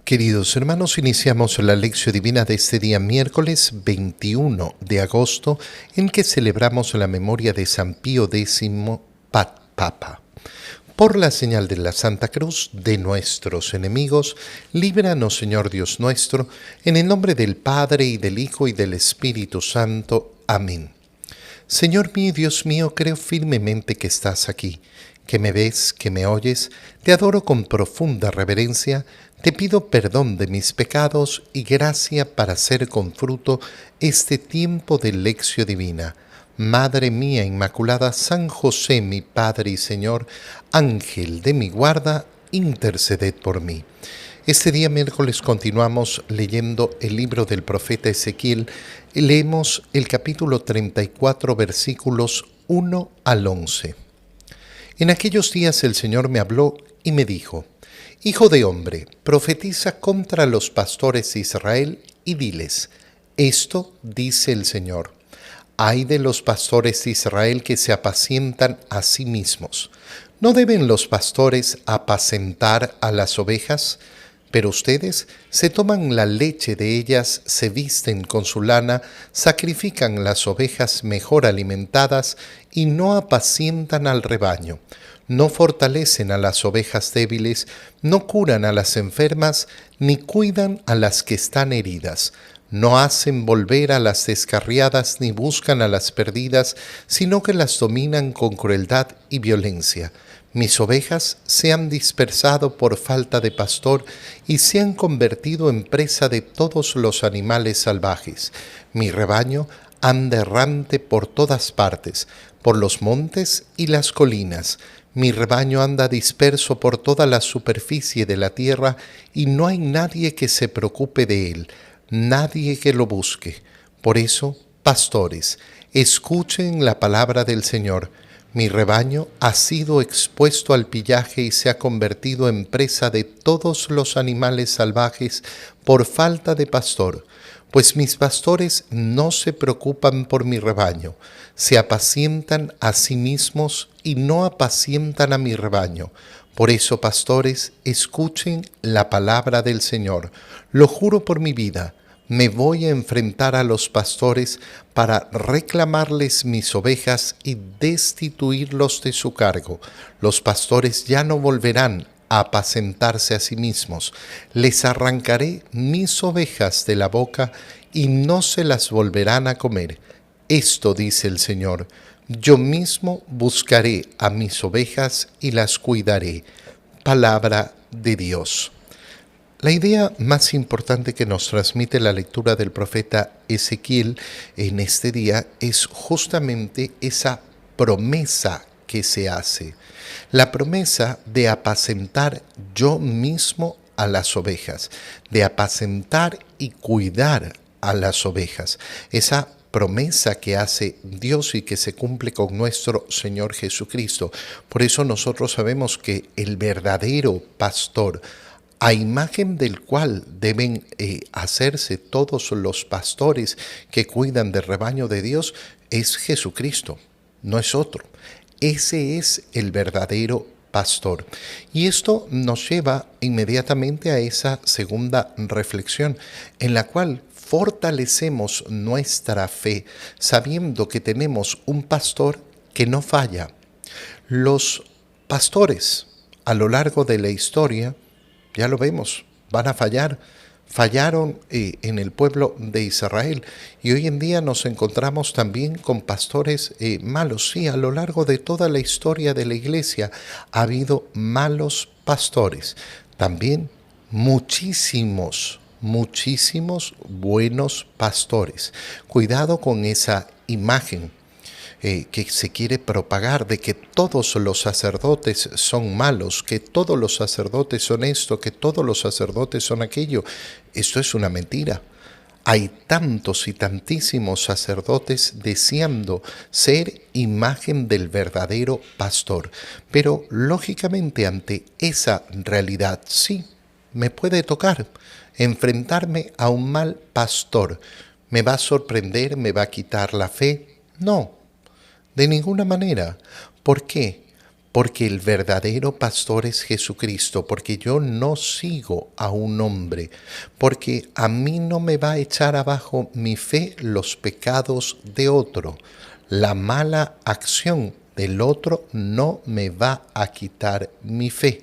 Queridos hermanos, iniciamos la lección divina de este día miércoles 21 de agosto, en que celebramos la memoria de San Pío X, Papa. Por la señal de la Santa Cruz de nuestros enemigos, líbranos, Señor Dios nuestro, en el nombre del Padre, y del Hijo, y del Espíritu Santo. Amén. Señor mío y Dios mío, creo firmemente que estás aquí, que me ves, que me oyes. Te adoro con profunda reverencia. Te pido perdón de mis pecados y gracia para hacer con fruto este tiempo de lección divina. Madre mía Inmaculada, San José, mi Padre y Señor, Ángel de mi guarda, interceded por mí. Este día miércoles continuamos leyendo el libro del profeta Ezequiel. Leemos el capítulo 34, versículos 1 al 11. En aquellos días el Señor me habló y me dijo: Hijo de hombre, profetiza contra los pastores de Israel y diles: Esto dice el Señor: Ay de los pastores de Israel que se apacientan a sí mismos. ¿No deben los pastores apacentar a las ovejas? Pero ustedes se toman la leche de ellas, se visten con su lana, sacrifican las ovejas mejor alimentadas y no apacientan al rebaño. No fortalecen a las ovejas débiles, no curan a las enfermas, ni cuidan a las que están heridas. No hacen volver a las descarriadas, ni buscan a las perdidas, sino que las dominan con crueldad y violencia. Mis ovejas se han dispersado por falta de pastor y se han convertido en presa de todos los animales salvajes. Mi rebaño anda errante por todas partes, por los montes y las colinas. Mi rebaño anda disperso por toda la superficie de la tierra y no hay nadie que se preocupe de él, nadie que lo busque. Por eso, pastores, escuchen la palabra del Señor. Mi rebaño ha sido expuesto al pillaje y se ha convertido en presa de todos los animales salvajes por falta de pastor. Pues mis pastores no se preocupan por mi rebaño, se apacientan a sí mismos y no apacientan a mi rebaño. Por eso, pastores, escuchen la palabra del Señor. Lo juro por mi vida. Me voy a enfrentar a los pastores para reclamarles mis ovejas y destituirlos de su cargo. Los pastores ya no volverán a apacentarse a sí mismos. Les arrancaré mis ovejas de la boca y no se las volverán a comer. Esto dice el Señor: yo mismo buscaré a mis ovejas y las cuidaré. Palabra de Dios. La idea más importante que nos transmite la lectura del profeta Ezequiel en este día es justamente esa promesa que se hace. La promesa de apacentar yo mismo a las ovejas, de apacentar y cuidar a las ovejas. Esa promesa que hace Dios y que se cumple con nuestro Señor Jesucristo. Por eso nosotros sabemos que el verdadero pastor, a imagen del cual deben hacerse todos los pastores que cuidan del rebaño de Dios, es Jesucristo, no es otro. Ese es el verdadero pastor. Y esto nos lleva inmediatamente a esa segunda reflexión, en la cual fortalecemos nuestra fe sabiendo que tenemos un pastor que no falla. Los pastores a lo largo de la historia, ya lo vemos, van a fallar. Fallaron en el pueblo de Israel y hoy en día nos encontramos también con pastores malos. Sí, a lo largo de toda la historia de la iglesia ha habido malos pastores. También muchísimos buenos pastores. Cuidado con esa imagen que se quiere propagar de que todos los sacerdotes son malos, que todos los sacerdotes son esto, que todos los sacerdotes son aquello. Esto es una mentira. Hay tantos y tantísimos sacerdotes deseando ser imagen del verdadero pastor. Pero lógicamente ante esa realidad, sí, me puede tocar enfrentarme a un mal pastor. ¿Me va a sorprender? ¿Me va a quitar la fe? No. De ninguna manera. ¿Por qué? porque el verdadero pastor es Jesucristo, porque yo no sigo a un hombre, porque a mí no me va a echar abajo mi fe los pecados de otro. La mala acción del otro no me va a quitar mi fe.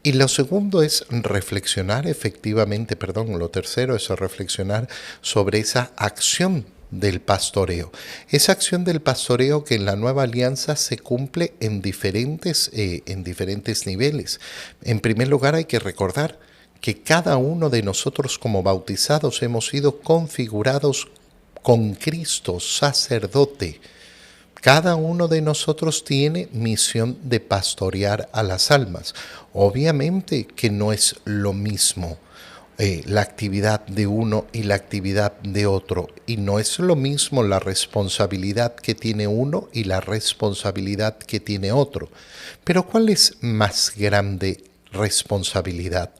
Y lo segundo es reflexionar efectivamente, lo tercero es reflexionar sobre esa acción del pastoreo. Esa acción del pastoreo que en la nueva alianza se cumple en diferentes niveles. En primer lugar hay que recordar que cada uno de nosotros como bautizados hemos sido configurados con Cristo, sacerdote. Cada uno de nosotros tiene misión de pastorear a las almas. Obviamente que no es lo mismo la actividad de uno y la actividad de otro. Y no es lo mismo la responsabilidad que tiene uno y la responsabilidad que tiene otro. Pero ¿cuál es más grande responsabilidad?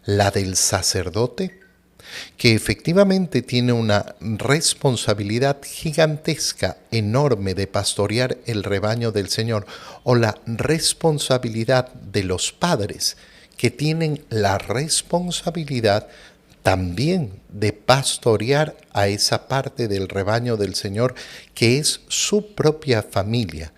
¿La del sacerdote, que efectivamente tiene una responsabilidad gigantesca, enorme de pastorear el rebaño del Señor, o la responsabilidad de los padres, que tienen la responsabilidad también de pastorear a esa parte del rebaño del Señor que es su propia familia?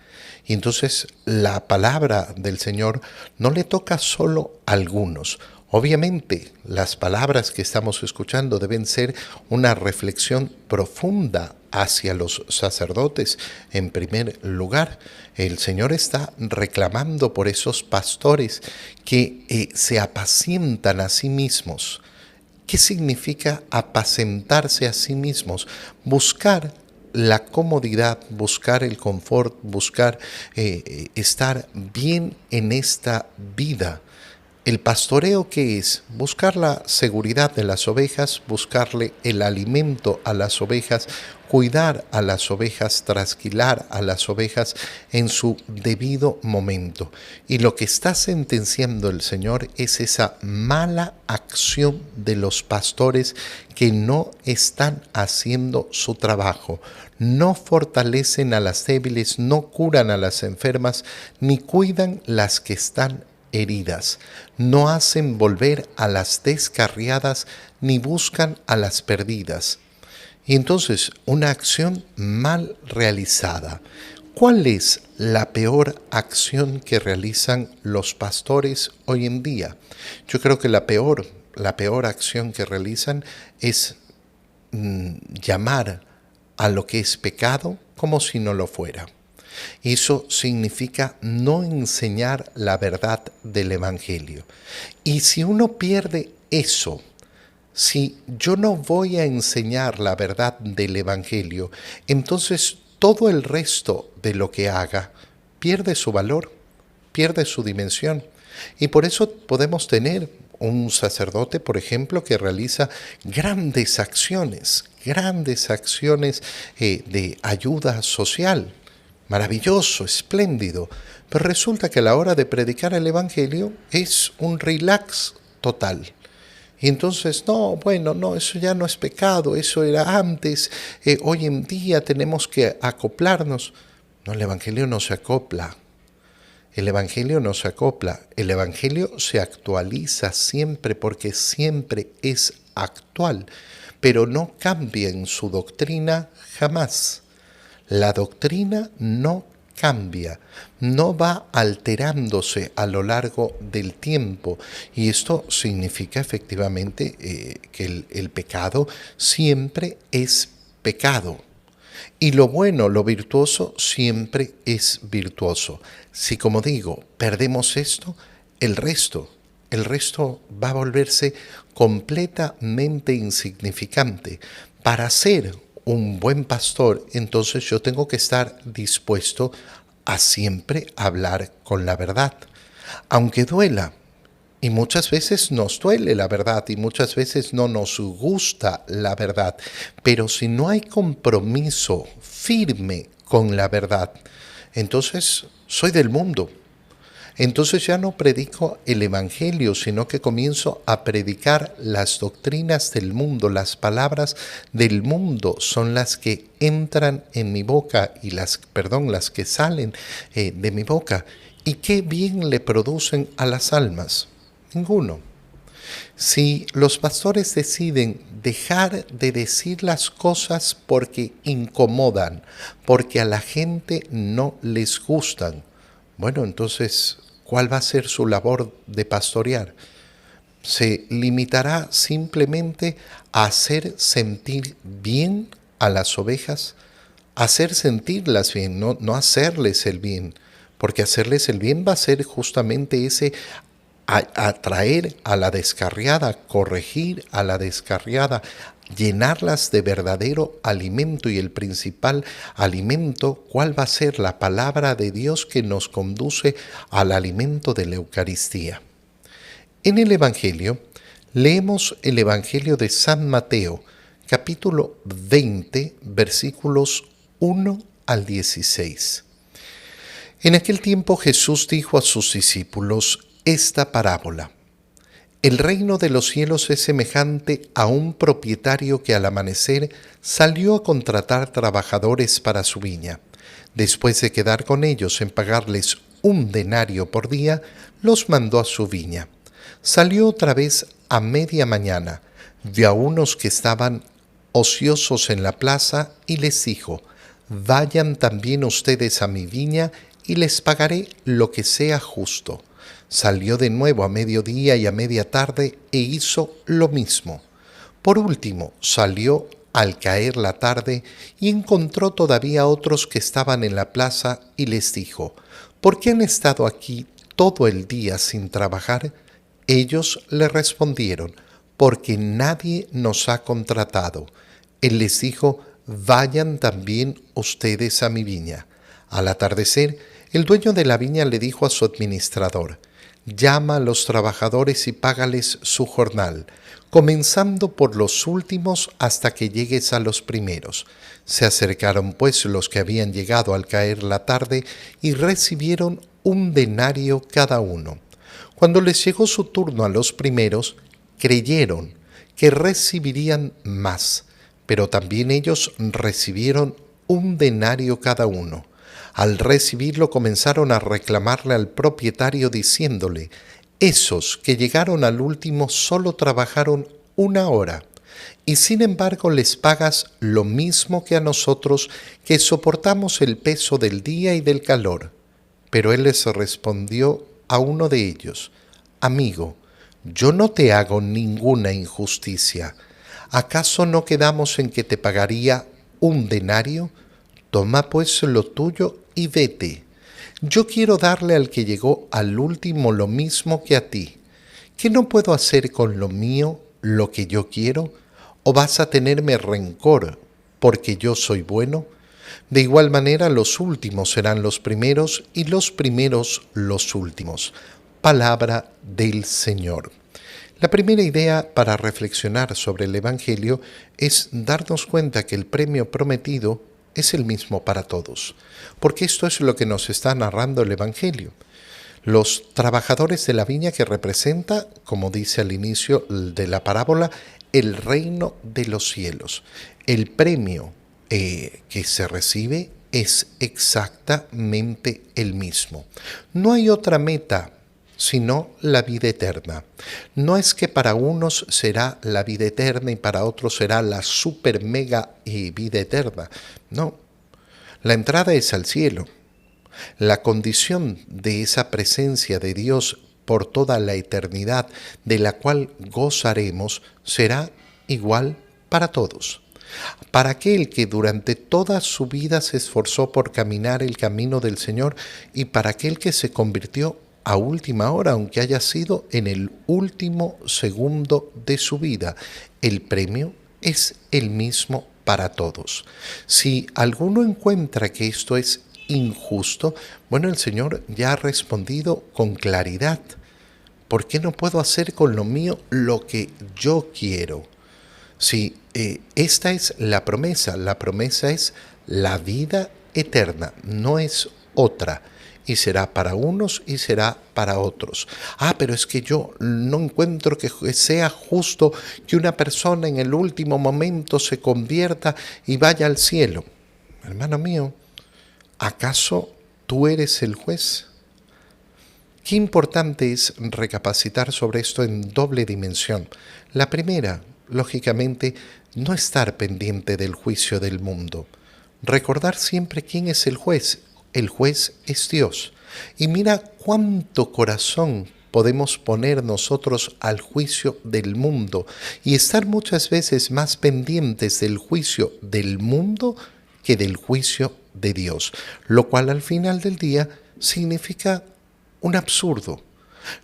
Y entonces la palabra del Señor no le toca solo a algunos. Obviamente, las palabras que estamos escuchando deben ser una reflexión profunda hacia los sacerdotes. En primer lugar, el Señor está reclamando por esos pastores que se apacientan a sí mismos. ¿Qué significa apacentarse a sí mismos? Buscar la comodidad, buscar el confort, buscar estar bien en esta vida. El pastoreo, ¿qué es? Buscar la seguridad de las ovejas, buscarle el alimento a las ovejas, cuidar a las ovejas, trasquilar a las ovejas en su debido momento. Y lo que está sentenciando el Señor es esa mala acción de los pastores que no están haciendo su trabajo, no fortalecen a las débiles, no curan a las enfermas, ni cuidan las que están heridas, no hacen volver a las descarriadas, ni buscan a las perdidas. Y entonces, una acción mal realizada. ¿Cuál es la peor acción que realizan los pastores hoy en día? Yo creo que la peor acción que realizan es llamar a lo que es pecado como si no lo fuera. Eso significa no enseñar la verdad del Evangelio. Y si uno pierde eso, si yo no voy a enseñar la verdad del Evangelio, entonces todo el resto de lo que haga pierde su valor, pierde su dimensión. Y por eso podemos tener un sacerdote, por ejemplo, que realiza grandes acciones de ayuda social. Maravilloso, espléndido, pero resulta que a la hora de predicar el Evangelio es un relax total. Y entonces, no, eso ya no es pecado, eso era antes, hoy en día tenemos que acoplarnos. No, el Evangelio no se acopla. El Evangelio no se acopla, el Evangelio se actualiza siempre porque siempre es actual, pero no cambia en su doctrina jamás. La doctrina no cambia, no va alterándose a lo largo del tiempo. Y esto significa efectivamente que el pecado siempre es pecado. Y lo bueno, lo virtuoso, siempre es virtuoso. Si, como digo, perdemos esto, el resto va a volverse completamente insignificante. Para ser un buen pastor, entonces yo tengo que estar dispuesto a siempre hablar con la verdad, aunque duela. Y muchas veces nos duele la verdad y muchas veces no nos gusta la verdad. Pero si no hay compromiso firme con la verdad, entonces soy del mundo. Entonces ya no predico el Evangelio, sino que comienzo a predicar las doctrinas del mundo, las palabras del mundo son las que entran en mi boca y las que salen de mi boca. ¿Y qué bien le producen a las almas? Ninguno. Si los pastores deciden dejar de decir las cosas porque incomodan, porque a la gente no les gustan, bueno, entonces, ¿cuál va a ser su labor de pastorear? Se limitará simplemente a hacer sentir bien a las ovejas, hacer sentirlas bien, no hacerles el bien, porque hacerles el bien va a ser justamente ese atraer a la descarriada, corregir a la descarriada, llenarlas de verdadero alimento, y el principal alimento, ¿cuál va a ser? La palabra de Dios que nos conduce al alimento de la Eucaristía. En el Evangelio, leemos el Evangelio de San Mateo, capítulo 20, versículos 1 al 16. En aquel tiempo Jesús dijo a sus discípulos esta parábola: El reino de los cielos es semejante a un propietario que al amanecer salió a contratar trabajadores para su viña. Después de quedar con ellos en pagarles 1 denario por día, los mandó a su viña. Salió otra vez a media mañana, vio a unos que estaban ociosos en la plaza y les dijo: Vayan también ustedes a mi viña y les pagaré lo que sea justo. Salió de nuevo a mediodía y a media tarde e hizo lo mismo. Por último, salió al caer la tarde y encontró todavía otros que estaban en la plaza y les dijo: ¿Por qué han estado aquí todo el día sin trabajar? Ellos le respondieron: porque nadie nos ha contratado. Él les dijo: Vayan también ustedes a mi viña. Al atardecer, el dueño de la viña le dijo a su administrador: Llama a los trabajadores y págales su jornal, comenzando por los últimos hasta que llegues a los primeros. Se acercaron pues los que habían llegado al caer la tarde y recibieron 1 denario cada uno. Cuando les llegó su turno a los primeros, creyeron que recibirían más, pero también ellos recibieron 1 denario cada uno. Al recibirlo comenzaron a reclamarle al propietario diciéndole: Esos que llegaron al último solo trabajaron 1 hora, y sin embargo les pagas lo mismo que a nosotros, que soportamos el peso del día y del calor. Pero él les respondió a uno de ellos: Amigo, yo no te hago ninguna injusticia. ¿Acaso no quedamos en que te pagaría 1 denario? Toma pues lo tuyo y vete. Yo quiero darle al que llegó al último lo mismo que a ti. ¿Qué no puedo hacer con lo mío lo que yo quiero? ¿O vas a tenerme rencor porque yo soy bueno? De igual manera los últimos serán los primeros y los primeros los últimos. Palabra del Señor. La primera idea para reflexionar sobre el Evangelio es darnos cuenta que el premio prometido es el mismo para todos, porque esto es lo que nos está narrando el Evangelio. Los trabajadores de la viña, que representa, como dice al inicio de la parábola, el reino de los cielos. El premio que se recibe es exactamente el mismo. No hay otra meta sino la vida eterna. No es que para unos será la vida eterna y para otros será la super mega vida eterna. No, la entrada es al cielo. La condición de esa presencia de Dios por toda la eternidad, de la cual gozaremos, será igual para todos. Para aquel que durante toda su vida se esforzó por caminar el camino del Señor, y para aquel que se convirtió a última hora, aunque haya sido en el último segundo de su vida, el premio es el mismo para todos. Si alguno encuentra que esto es injusto, bueno, el Señor ya ha respondido con claridad. ¿Por qué no puedo hacer con lo mío lo que yo quiero? Sí, esta es la promesa es la vida eterna, no es otra. Y será para unos y será para otros. Pero es que yo no encuentro que sea justo que una persona en el último momento se convierta y vaya al cielo. Hermano mío, ¿acaso tú eres el juez? Qué importante es recapacitar sobre esto en doble dimensión. La primera, lógicamente, no estar pendiente del juicio del mundo. Recordar siempre quién es el juez. El juez es Dios. Y mira cuánto corazón podemos poner nosotros al juicio del mundo y estar muchas veces más pendientes del juicio del mundo que del juicio de Dios, lo cual al final del día significa un absurdo.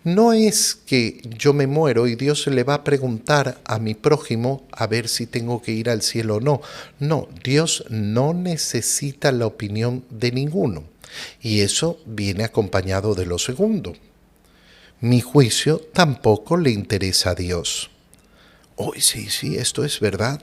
No es que yo me muero y Dios le va a preguntar a mi prójimo a ver si tengo que ir al cielo o no. No, Dios no necesita la opinión de ninguno. Y eso viene acompañado de lo segundo. Mi juicio tampoco le interesa a Dios. Hoy sí, esto es verdad.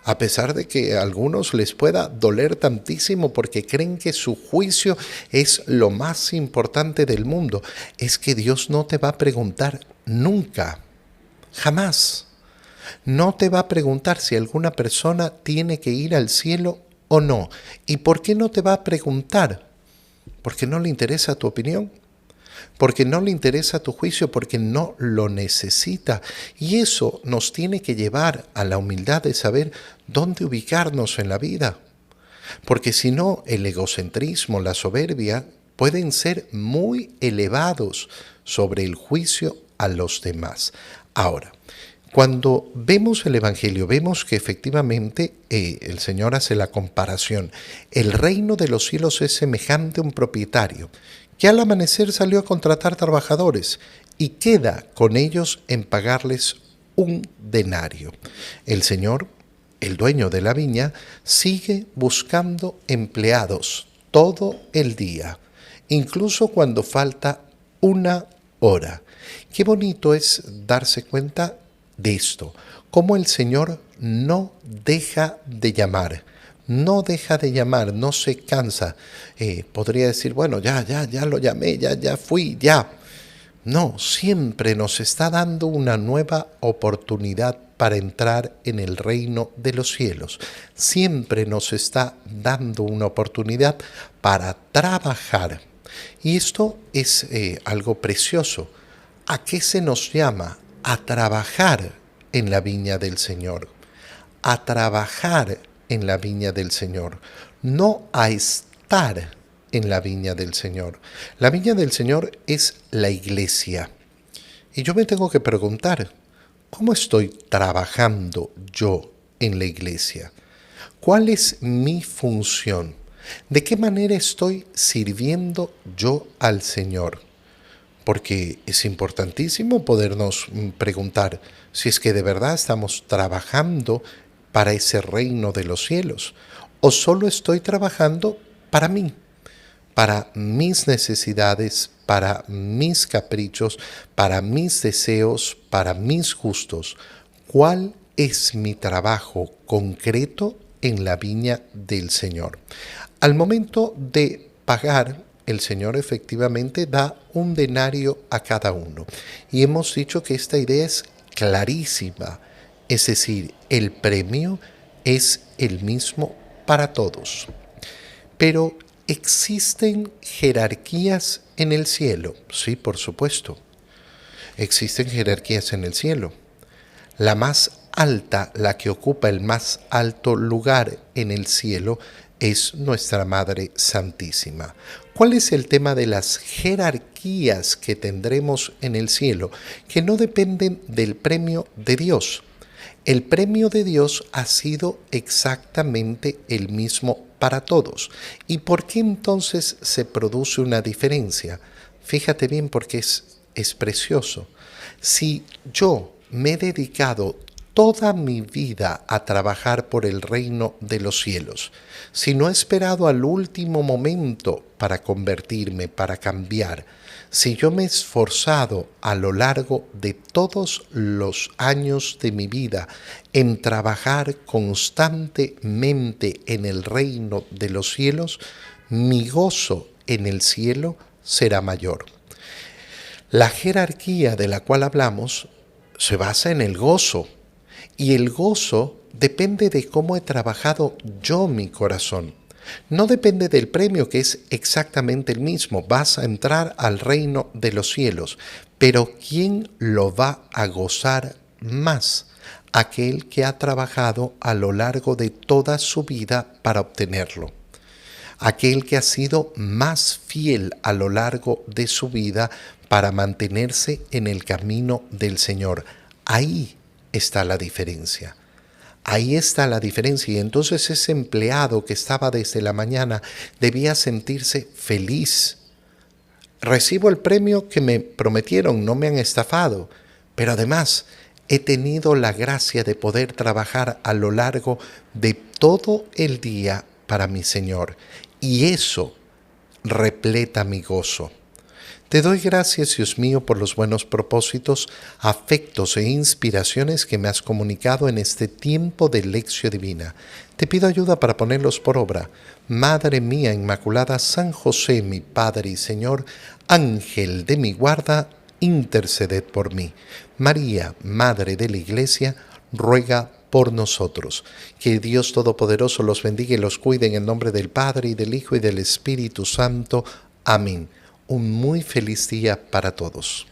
A pesar de que a algunos les pueda doler tantísimo porque creen que su juicio es lo más importante del mundo, es que Dios no te va a preguntar nunca, jamás. No te va a preguntar si alguna persona tiene que ir al cielo o no. ¿Y por qué no te va a preguntar? Porque no le interesa tu opinión. Porque no le interesa tu juicio, porque no lo necesita. Y eso nos tiene que llevar a la humildad de saber dónde ubicarnos en la vida. Porque si no, el egocentrismo, la soberbia, pueden ser muy elevados sobre el juicio a los demás. Ahora, cuando vemos el Evangelio, vemos que efectivamente el Señor hace la comparación. El reino de los cielos es semejante a un propietario que al amanecer salió a contratar trabajadores y queda con ellos en pagarles un denario. El Señor, el dueño de la viña, sigue buscando empleados todo el día, incluso cuando falta una hora. Qué bonito es darse cuenta de esto, cómo el Señor no deja de llamar. No deja de llamar, no se cansa. Podría decir, bueno, ya lo llamé, ya fui, ya. No, siempre nos está dando una nueva oportunidad para entrar en el reino de los cielos. Siempre nos está dando una oportunidad para trabajar. Y esto es algo precioso. ¿A qué se nos llama? A trabajar en la viña del Señor. A trabajar en la viña del Señor, no a estar en la viña del Señor. La viña del Señor es la iglesia. Y yo me tengo que preguntar, ¿cómo estoy trabajando yo en la iglesia? ¿Cuál es mi función? ¿De qué manera estoy sirviendo yo al Señor? Porque es importantísimo podernos preguntar si es que de verdad estamos trabajando para ese reino de los cielos, o solo estoy trabajando para mí, para mis necesidades, para mis caprichos, para mis deseos, para mis gustos. ¿Cuál es mi trabajo concreto en la viña del Señor? Al momento de pagar, el Señor efectivamente da un denario a cada uno. Y hemos dicho que esta idea es clarísima. Es decir, el premio es el mismo para todos. Pero ¿existen jerarquías en el cielo? Sí, por supuesto. Existen jerarquías en el cielo. La más alta, la que ocupa el más alto lugar en el cielo, es nuestra Madre Santísima. ¿Cuál es el tema de las jerarquías que tendremos en el cielo? Que no dependen del premio de Dios. El premio de Dios ha sido exactamente el mismo para todos. ¿Y por qué entonces se produce una diferencia? Fíjate bien porque es precioso. Si yo me he dedicado toda mi vida a trabajar por el reino de los cielos, si no he esperado al último momento para convertirme, para cambiar, si yo me he esforzado a lo largo de todos los años de mi vida en trabajar constantemente en el reino de los cielos, mi gozo en el cielo será mayor. La jerarquía de la cual hablamos se basa en el gozo, y el gozo depende de cómo he trabajado yo mi corazón. No depende del premio, que es exactamente el mismo. Vas a entrar al reino de los cielos. Pero ¿quién lo va a gozar más? Aquel que ha trabajado a lo largo de toda su vida para obtenerlo. Aquel que ha sido más fiel a lo largo de su vida para mantenerse en el camino del Señor. Ahí está la diferencia. Ahí está la diferencia. Y entonces ese empleado que estaba desde la mañana debía sentirse feliz. Recibo el premio que me prometieron, no me han estafado, pero además he tenido la gracia de poder trabajar a lo largo de todo el día para mi Señor. Y eso repleta mi gozo. Te doy gracias, Dios mío, por los buenos propósitos, afectos e inspiraciones que me has comunicado en este tiempo de lección divina. Te pido ayuda para ponerlos por obra. Madre mía Inmaculada, San José, mi Padre y Señor, Ángel de mi guarda, interceded por mí. María, Madre de la Iglesia, ruega por nosotros. Que Dios Todopoderoso los bendiga y los cuide en el nombre del Padre, y del Hijo, y del Espíritu Santo. Amén. Un muy feliz día para todos.